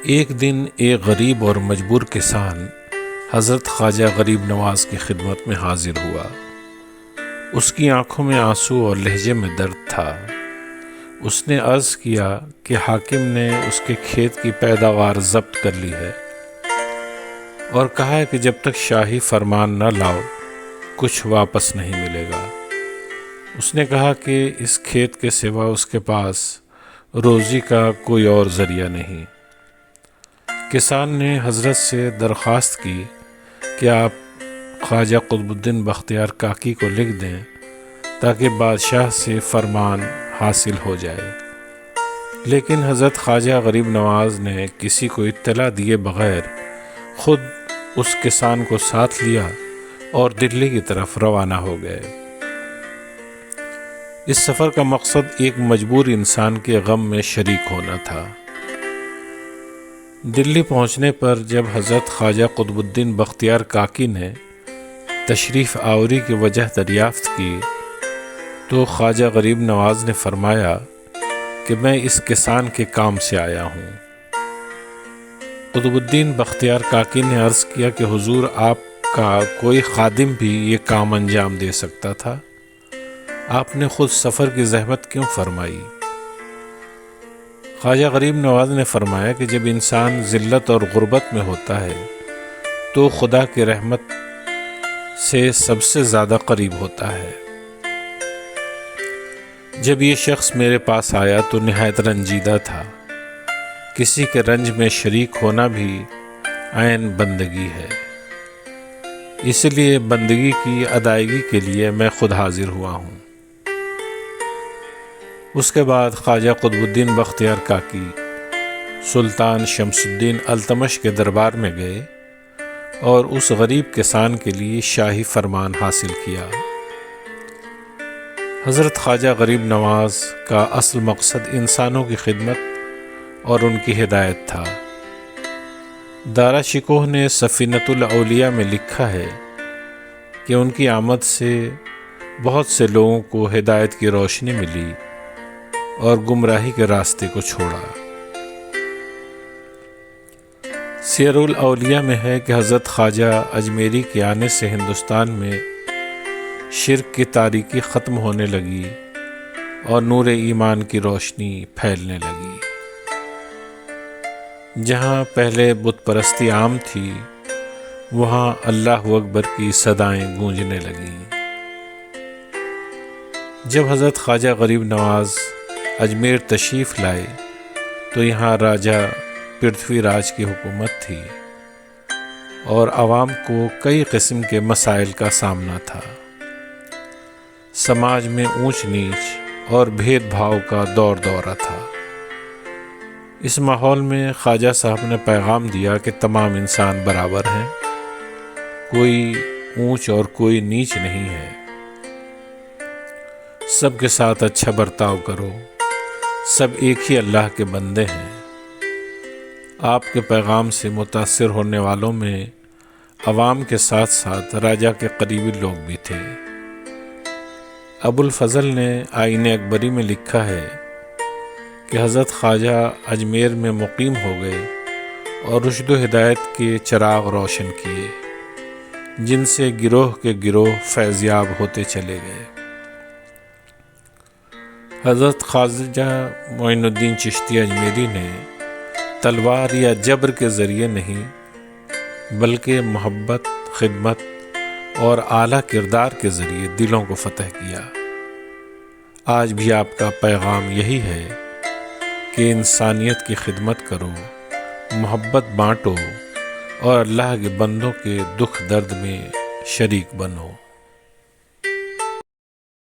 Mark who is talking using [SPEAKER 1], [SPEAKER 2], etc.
[SPEAKER 1] ایک دن ایک غریب اور مجبور کسان حضرت خواجہ غریب نواز کی خدمت میں حاضر ہوا۔ اس کی آنکھوں میں آنسو اور لہجے میں درد تھا۔ اس نے عرض کیا کہ حاکم نے اس کے کھیت کی پیداوار ضبط کر لی ہے اور کہا ہے کہ جب تک شاہی فرمان نہ لاؤ کچھ واپس نہیں ملے گا۔ اس نے کہا کہ اس کھیت کے سوا اس کے پاس روزی کا کوئی اور ذریعہ نہیں۔ کسان نے حضرت سے درخواست کی کہ آپ خواجہ قطب الدین بختیار کاکی کو لکھ دیں تاکہ بادشاہ سے فرمان حاصل ہو جائے، لیکن حضرت خواجہ غریب نواز نے کسی کو اطلاع دیے بغیر خود اس کسان کو ساتھ لیا اور دلی کی طرف روانہ ہو گئے۔ اس سفر کا مقصد ایک مجبور انسان کے غم میں شریک ہونا تھا۔ دلی پہنچنے پر جب حضرت خواجہ قطب الدین بختیار کاکی نے تشریف آوری کی وجہ دریافت کی تو خواجہ غریب نواز نے فرمایا کہ میں اس کسان کے کام سے آیا ہوں۔ قطب الدین بختیار کاکی نے عرض کیا کہ حضور، آپ کا کوئی خادم بھی یہ کام انجام دے سکتا تھا، آپ نے خود سفر کی زحمت کیوں فرمائی؟ خواجہ غریب نواز نے فرمایا کہ جب انسان ذلت اور غربت میں ہوتا ہے تو خدا کی رحمت سے سب سے زیادہ قریب ہوتا ہے۔ جب یہ شخص میرے پاس آیا تو نہایت رنجیدہ تھا۔ کسی کے رنج میں شریک ہونا بھی عین بندگی ہے، اس لیے بندگی کی ادائیگی کے لیے میں خود حاضر ہوا ہوں۔ اس کے بعد خواجہ قطب الدین بختیار کاکی سلطان شمس الدین التمش کے دربار میں گئے اور اس غریب کسان کے لیے شاہی فرمان حاصل کیا۔ حضرت خواجہ غریب نواز کا اصل مقصد انسانوں کی خدمت اور ان کی ہدایت تھا۔ دارا شکوہ نے سفینۃ الاولیاء میں لکھا ہے کہ ان کی آمد سے بہت سے لوگوں کو ہدایت کی روشنی ملی اور گمراہی کے راستے کو چھوڑا۔ سیر الاولیاء میں ہے کہ حضرت خواجہ اجمیری کے آنے سے ہندوستان میں شرک کی تاریکی ختم ہونے لگی اور نور ایمان کی روشنی پھیلنے لگی۔ جہاں پہلے بت پرستی عام تھی وہاں اللہ اکبر کی صدائیں گونجنے لگیں۔ جب حضرت خواجہ غریب نواز اجمیر تشریف لائے تو یہاں راجہ پرتھوی راج کی حکومت تھی اور عوام کو کئی قسم کے مسائل کا سامنا تھا۔ سماج میں اونچ نیچ اور بھید بھاؤ کا دور دورہ تھا۔ اس ماحول میں خواجہ صاحب نے پیغام دیا کہ تمام انسان برابر ہیں، کوئی اونچ اور کوئی نیچ نہیں ہے، سب کے ساتھ اچھا برتاؤ کرو، سب ایک ہی اللہ کے بندے ہیں۔ آپ کے پیغام سے متاثر ہونے والوں میں عوام کے ساتھ ساتھ راجہ کے قریبی لوگ بھی تھے۔ ابو الفضل نے آئین اکبری میں لکھا ہے کہ حضرت خواجہ اجمیر میں مقیم ہو گئے اور رشد و ہدایت کے چراغ روشن کیے، جن سے گروہ کے گروہ فیضیاب ہوتے چلے گئے۔ حضرت خواجہ معین الدین چشتی اجمیری نے تلوار یا جبر کے ذریعے نہیں بلکہ محبت، خدمت اور اعلیٰ کردار کے ذریعے دلوں کو فتح کیا۔ آج بھی آپ کا پیغام یہی ہے کہ انسانیت کی خدمت کرو، محبت بانٹو اور اللہ کے بندوں کے دکھ درد میں شریک بنو۔